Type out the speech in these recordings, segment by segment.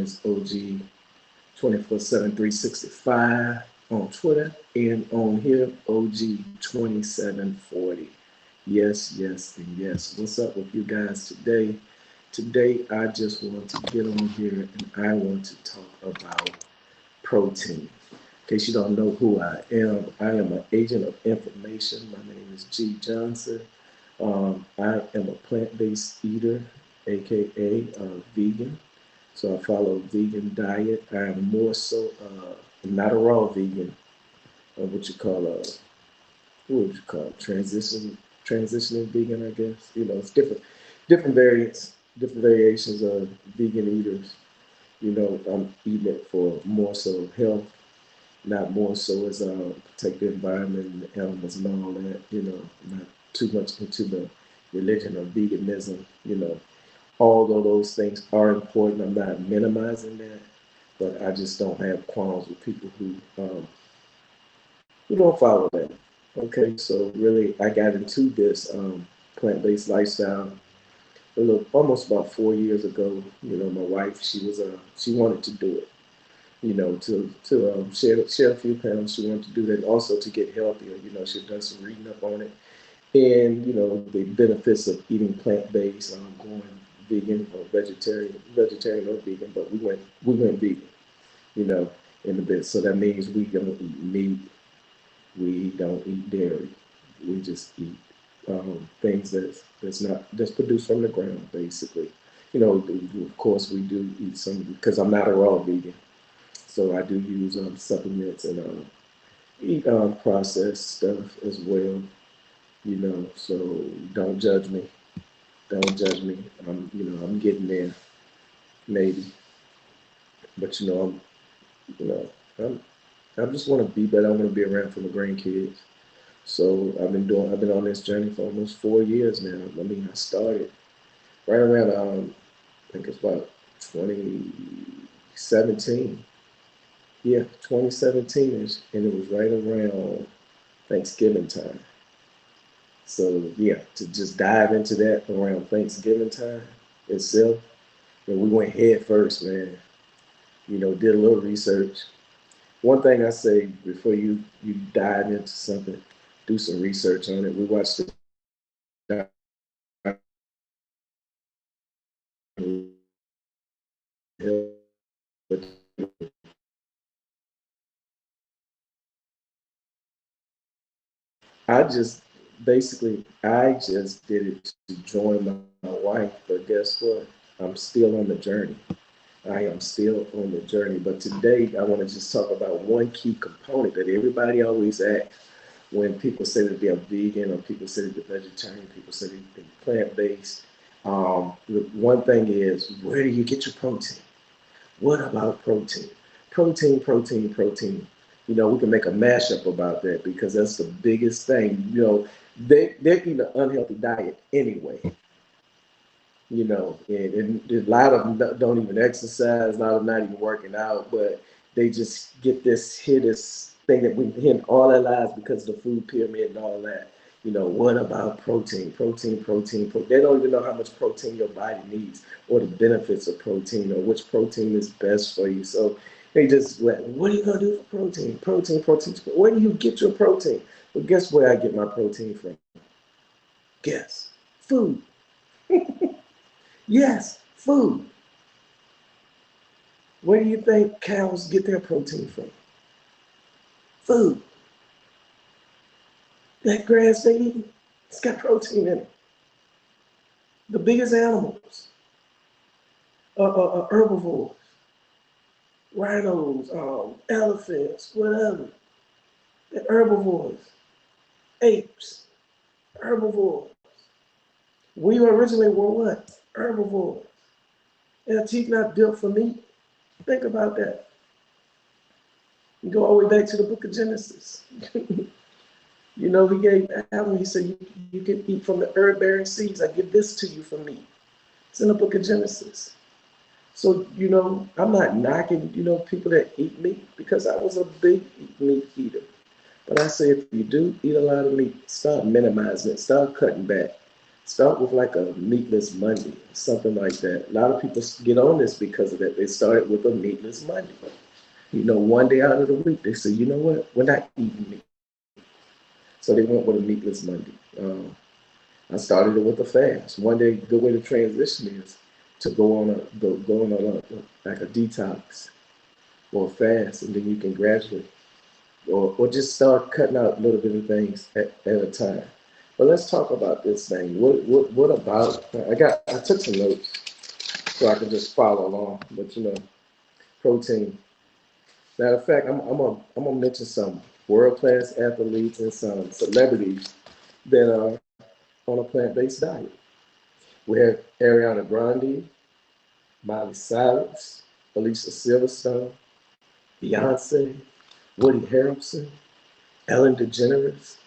is OG 24/7 365 on Twitter and on here OG 2740. Yes, yes, and yes. What's up with you guys today? Today I just want to get on here and I want to talk about protein. In case you don't know who I am an agent of information. My name is G. Johnson. I am a plant-based eater, aka vegan. So I follow a vegan diet. I am more so not a raw vegan, what you call what would you call it? Transitioning vegan, I guess. You know, it's different variations of vegan eaters. You know, I'm eating it for more so health, not more so as protect the environment and the animals and all that. You know, not too much into the religion of veganism. You know, although those things are important, I'm not minimizing that, but I just don't have qualms with people who don't follow that. Okay, so really, I got into this plant-based lifestyle almost about 4 years ago. You know, my wife, she wanted to do it. You know, to share a few pounds. She wanted to do that, also to get healthier. You know, she'd done some reading up on it, and you know the benefits of eating plant-based, going vegan or vegetarian or vegan. But we went vegan. You know, in a bit. So that means we don't eat meat. We don't eat dairy. We just eat things that's produced from the ground, basically. You know, of course, we do eat some because I'm not a raw vegan, so I do use supplements and eat processed stuff as well. You know, so don't judge me. Don't judge me. I'm getting there, maybe. But you know, I'm, I just want to be better. I want to be around for my grandkids. So I've been on this journey for almost 4 years now. I mean, I started right around I think it's about 2017. Yeah, 2017 ish, and it was right around Thanksgiving time. So yeah, to just dive into that around Thanksgiving time itself, and we went head first, man. You know, did a little research. One thing I say before you dive into something, do some research on it. We watched the I just I just did it to join my wife, but guess what? I'm still on the journey. I am still on the journey. But today I want to just talk about one key component that everybody always asks when people say that they're vegan or people say that they're vegetarian, people say they're plant-based. The one thing is, where do you get your protein? What about protein? Protein, protein, protein. You know, we can make a mashup about that because that's the biggest thing. You know, they're eating an unhealthy diet anyway. You know, and a lot of them don't even exercise, a lot of them not even working out, but they just get this thing that we've hit all our lives because of the food pyramid and all that. You know, what about protein? Protein, protein, protein. They don't even know how much protein your body needs or the benefits of protein or which protein is best for you. So they just, what are you going to do for protein? Protein, protein. Where do you get your protein? Well, guess where I get my protein from? Guess. Food. Yes, food. Where do you think cows get their protein from? Food. That grass they eat, it's got protein in it. The biggest animals are herbivores, rhinos, elephants, whatever. They're herbivores. Apes, herbivores. We originally were what? Herbivores. Our teeth not built for meat. Think about that. You go all the way back to the book of Genesis. You know, he gave Adam, he said, you can eat from the herb bearing seeds. I give this to you for meat. It's in the book of Genesis. So, you know, I'm not knocking, you know, people that eat meat because I was a big meat eater. But I say if you do eat a lot of meat, start minimizing it, start cutting back. Start with like a meatless Monday, something like that. A lot of people get on this because of that. They started with a meatless Monday. One day out of the week, they say, you know what, we're not eating meat. So they went with a meatless Monday. I started it with a fast. One day, good way to transition is to go on like a detox or a fast, and then you can gradually or just start cutting out little bit of things at a time. But let's talk about this thing. What about? I took some notes so I can just follow along. But protein. Matter of fact, I'm gonna mention some world class athletes and some celebrities that are on a plant-based diet. We have Ariana Grande, Miley Cyrus, Alicia Silverstone, Beyonce, Woody Harrelson, Ellen DeGeneres,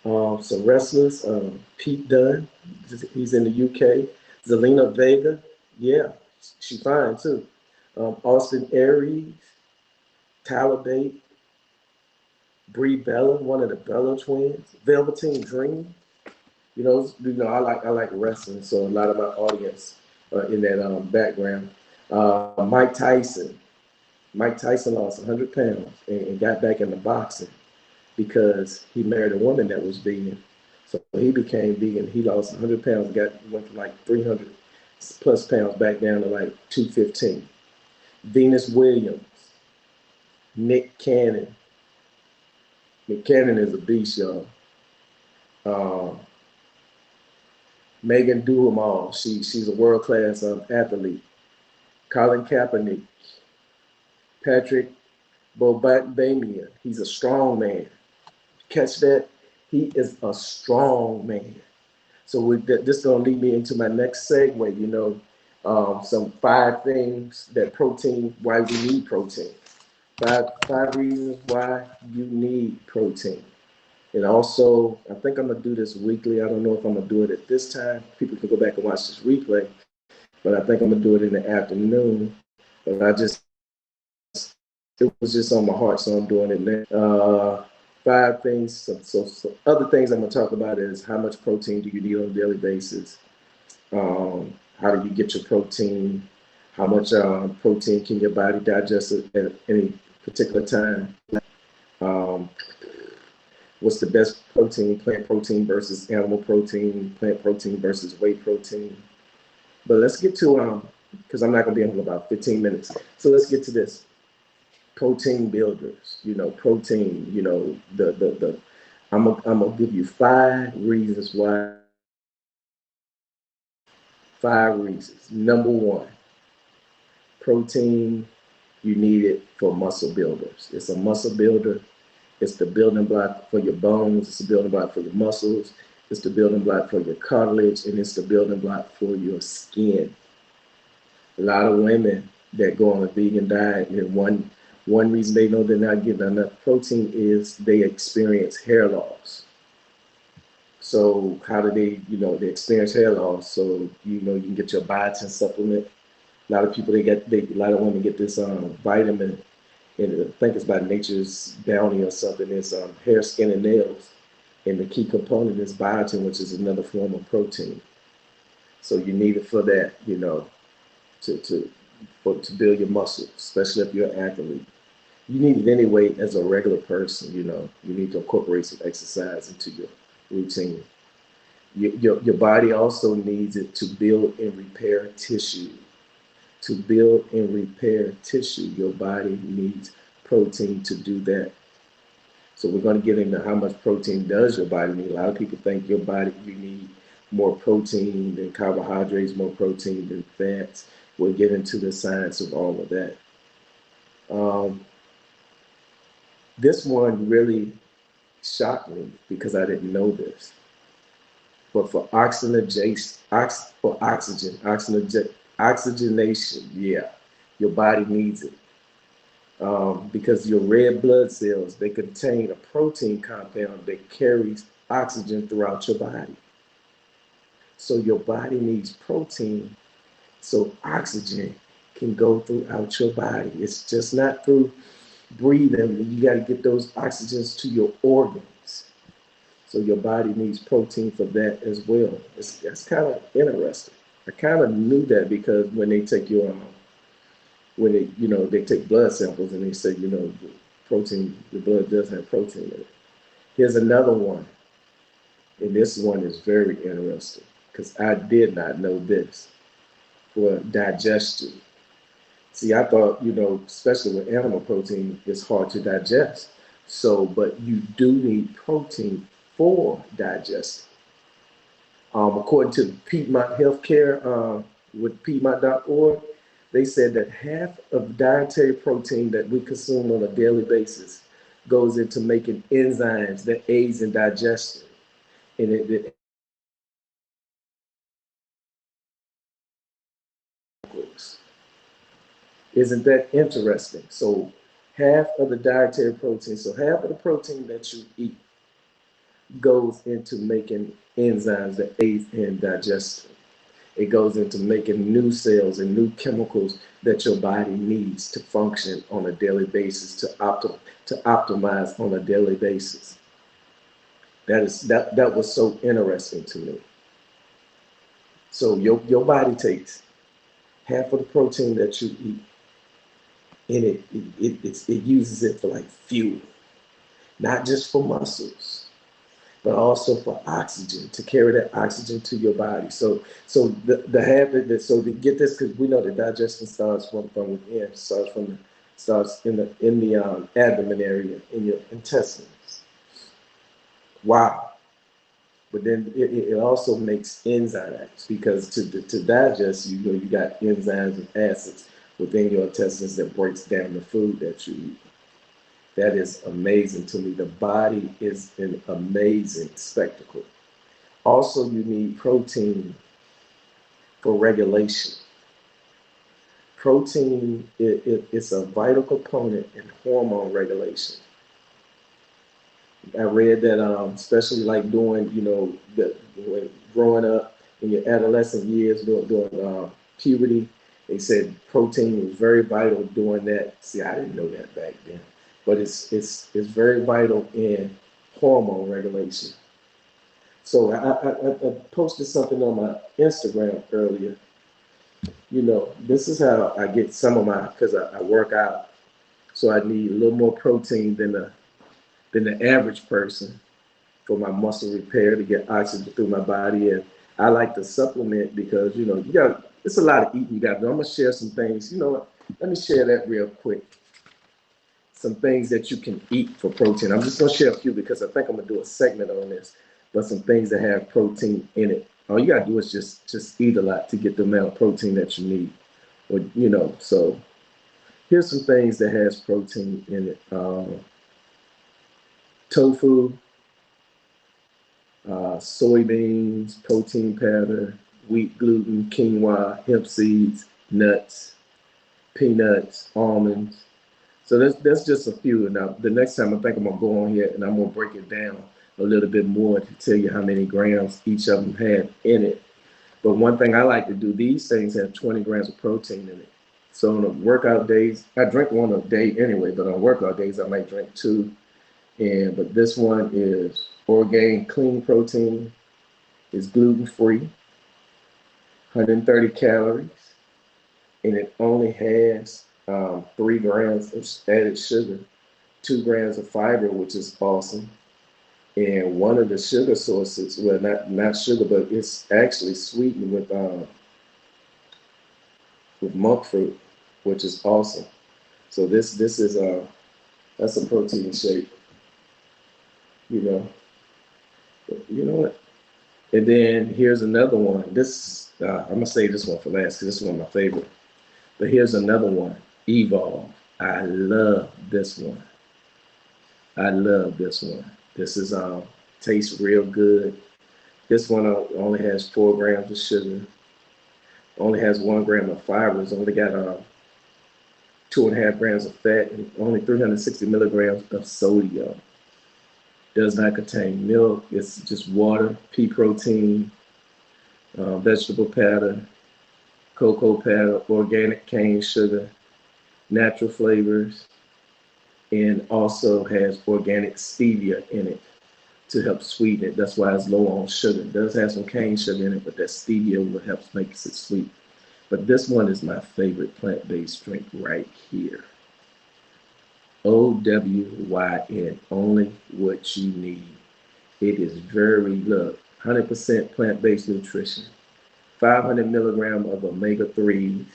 some wrestlers, Pete Dunne, he's in the UK, Zelina Vega, yeah, she's fine too. Austin Aries, Tyler Bate, Brie Bella, one of the Bella twins, Velveteen Dream. I like wrestling, so a lot of my audience are in that background. Mike Tyson. Mike Tyson lost 100 pounds and got back into boxing because he married a woman that was vegan. So he became vegan. He lost 100 pounds, went from like 300 plus pounds back down to like 215. Venus Williams, Nick Cannon. Nick Cannon is a beast, y'all. Uh, Megan Duhamel, she's a world class athlete. Colin Kaepernick, Patrick Bobamia, he's a strong man. Catch that? He is a strong man. So this is going to lead me into my next segue. Some 5 things that why we need protein. Five reasons why you need protein. And also, I think I'm going to do this weekly. I don't know if I'm going to do it at this time. People can go back and watch this replay. But I think I'm going to do it in the afternoon. But it was just on my heart, so I'm doing it now. 5 things. So other things I'm going to talk about is how much protein do you need on a daily basis? How do you get your protein? How much protein can your body digest at any particular time? What's the best protein, plant protein versus animal protein, plant protein versus whey protein? But let's get to, because I'm not going to be able in about 15 minutes. So let's get to this. Protein builders, protein, I'm going to give you 5 reasons why. 5 reasons. Number 1, protein, you need it for muscle builders. It's a muscle builder. It's the building block for your bones. It's the building block for your muscles. It's the building block for your cartilage, and it's the building block for your skin. A lot of women that go on a vegan diet, and one reason they know they're not getting enough protein is they experience hair loss. So how do they experience hair loss? So you can get your biotin supplement. A lot of women get this vitamin, and I think it's by Nature's Bounty or something. It's hair, skin, and nails, and the key component is biotin, which is another form of protein. So you need it for that, to build your muscles, especially if you're an athlete. You need it anyway as a regular person. You need to incorporate some exercise into your routine. Your body also needs it to build and repair tissue. To build and repair tissue, your body needs protein to do that. So we're going to get into how much protein does your body need. A lot of people think you need more protein than carbohydrates, more protein than fats. We'll get into the science of all of that. This one really shocked me because I didn't know this. But for oxygenation, yeah, your body needs it. Because your red blood cells, they contain a protein compound that carries oxygen throughout your body. So your body needs protein so oxygen can go throughout your body. It's just not through breathing. You got to get those oxygens to your organs. So your body needs protein for that as well. That's kind of interesting. I kind of knew that because when they take your when they take blood samples and they say protein, the blood does have protein in it. Here's another one, and this one is very interesting because I did not know this for digestion. See, I thought, especially with animal protein, it's hard to digest. So, but you do need protein for digestion. According to Piedmont Healthcare with Piedmont.org, they said that half of dietary protein that we consume on a daily basis goes into making enzymes that aids in digestion. And it isn't that interesting? So half of the dietary protein, so half of the protein that you eat goes into making enzymes that aid in digestion. It goes into making new cells and new chemicals that your body needs to function on a daily basis, to optimize on a daily basis. That was so interesting to me. So your body takes half of the protein that you eat, and it uses it for like fuel, not just for muscles, but also for oxygen, to carry that oxygen to your body. So the habit that, so to get this, because we know the digestion starts from within, starts in the abdomen area, in your intestines. Wow. But then it also makes enzymes, because to digest, you got enzymes and acids within your intestines that breaks down the food that you eat. That is amazing to me. The body is an amazing spectacle. Also, you need protein for regulation. Protein it's a vital component in hormone regulation. I read that, especially like during, when growing up in your adolescent years, during puberty, they said protein was very vital during that. See, I didn't know that back then, but it's very vital in hormone regulation. So I posted something on my Instagram earlier. This is how I get some of my, because I work out, so I need a little more protein than the average person for my muscle repair, to get oxygen through my body. And I like to supplement because, it's a lot of eating you got to do. I'm going to share some things. You know what? Let me share that real quick. Some things that you can eat for protein. I'm just going to share a few because I think I'm going to do a segment on this, but some things that have protein in it. All you got to do is just eat a lot to get the amount of protein that you need. So here's some things that has protein in it. Tofu, soybeans, protein powder, wheat gluten, quinoa, hemp seeds, nuts, peanuts, almonds. So that's just a few. Now, the next time I think I'm going to go on here and I'm going to break it down a little bit more to tell you how many grams each of them have in it. But one thing I like to do, these things have 20 grams of protein in it. So on the workout days, I drink one a day anyway, but on workout days, I might drink two. But this one is organic clean protein. It's gluten-free, 130 calories, and it only has 3 grams of added sugar, 2 grams of fiber, which is awesome. And one of the sugar sources, well, not sugar, but it's actually sweetened with monk fruit, which is awesome. So this is that's a protein shake, you know. You know what? And then here's another one. This I'm gonna save this one for last because this is one of my favorite. But here's another one. Evolve. I love this one. I love this one. This is tastes real good. This one only has 4 grams of sugar. Only has 1 gram of fiber. It's only got 2.5 grams of fat and only 360 milligrams of sodium. Does not contain milk. It's just water, pea protein, vegetable powder, cocoa powder, organic cane sugar, natural flavors, and also has organic stevia in it. to help sweeten it. That's why it's low on sugar. It does have some cane sugar in it, but that stevia will help makes it sweet. But this one is my favorite plant-based drink right here. OWYN, only what you need. It is very, look, 100% plant-based nutrition. 500 milligram of omega-3s.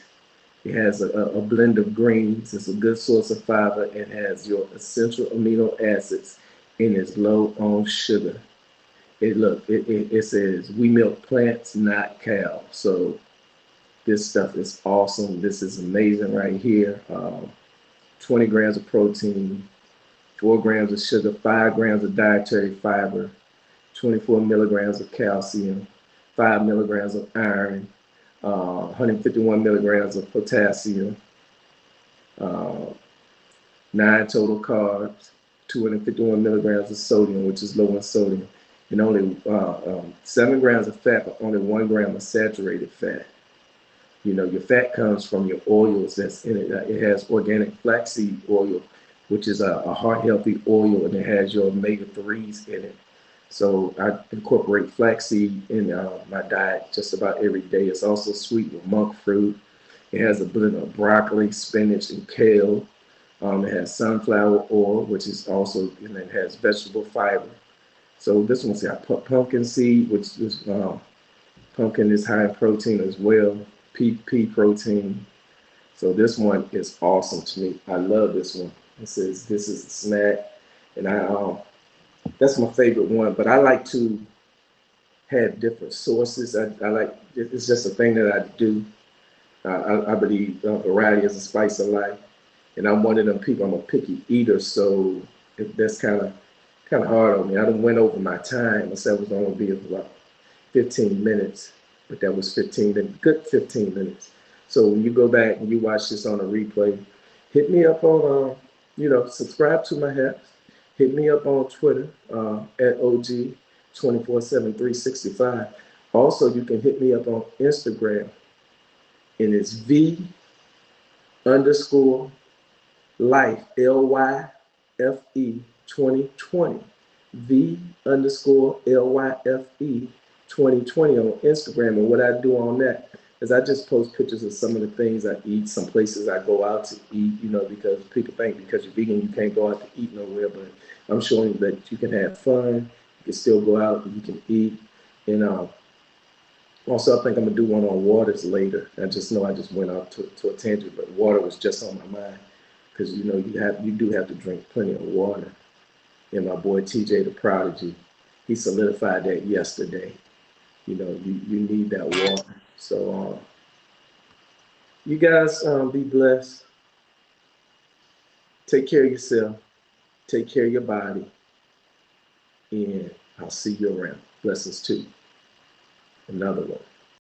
It has a blend of greens. It's a good source of fiber. It has your essential amino acids and it's low on sugar. It says we milk plants, not cows. So this stuff is awesome. This is amazing right here. 20 grams of protein, 4 grams of sugar, 5 grams of dietary fiber, 24 milligrams of calcium, 5 milligrams of iron, 151 milligrams of potassium, 9 total carbs, 251 milligrams of sodium, which is low in sodium, and only 7 grams of fat, but only 1 gram of saturated fat. You know, your fat comes from your oils that's in it. It has organic flaxseed oil, which is a heart-healthy oil, and it has your omega-3s in it. So I incorporate flaxseed in my diet just about every day. It's also sweet with monk fruit. It has a blend of broccoli, spinach, and kale. It has sunflower oil, which is also, and it has vegetable fiber. So this one's got pumpkin seed, which is pumpkin is high in protein as well. Pea protein. So this one is awesome to me. I love this one. It says this is a snack, and that's my favorite one. But I like to have different sources. I like, it's just a thing that I do. I believe variety is the spice of life, and I'm one of them people. I'm a picky eater, so that's kind of hard on me. I done went over my time. I said it was only be about 15 minutes, but that was good 15 minutes. So when you go back and you watch this on a replay, hit me up on, subscribe to my hats. Hit me up on Twitter at OG 24/7 365. Also, you can hit me up on Instagram, and it's V underscore life, LYFE 2020. V underscore LYFE 2020 on Instagram. And what I do on that is I just post pictures of some of the things I eat, some places I go out to eat, because people think because you're vegan, you can't go out to eat nowhere. But I'm showing you that you can have fun, you can still go out and you can eat. And also, I think I'm going to do one on waters later. I just know I just went out to a tangent, but water was just on my mind. Because you do have to drink plenty of water. And my boy TJ the Prodigy, he solidified that yesterday. You need that water. So you guys be blessed. Take care of yourself. Take care of your body. And I'll see you around. Blessings too. Another one.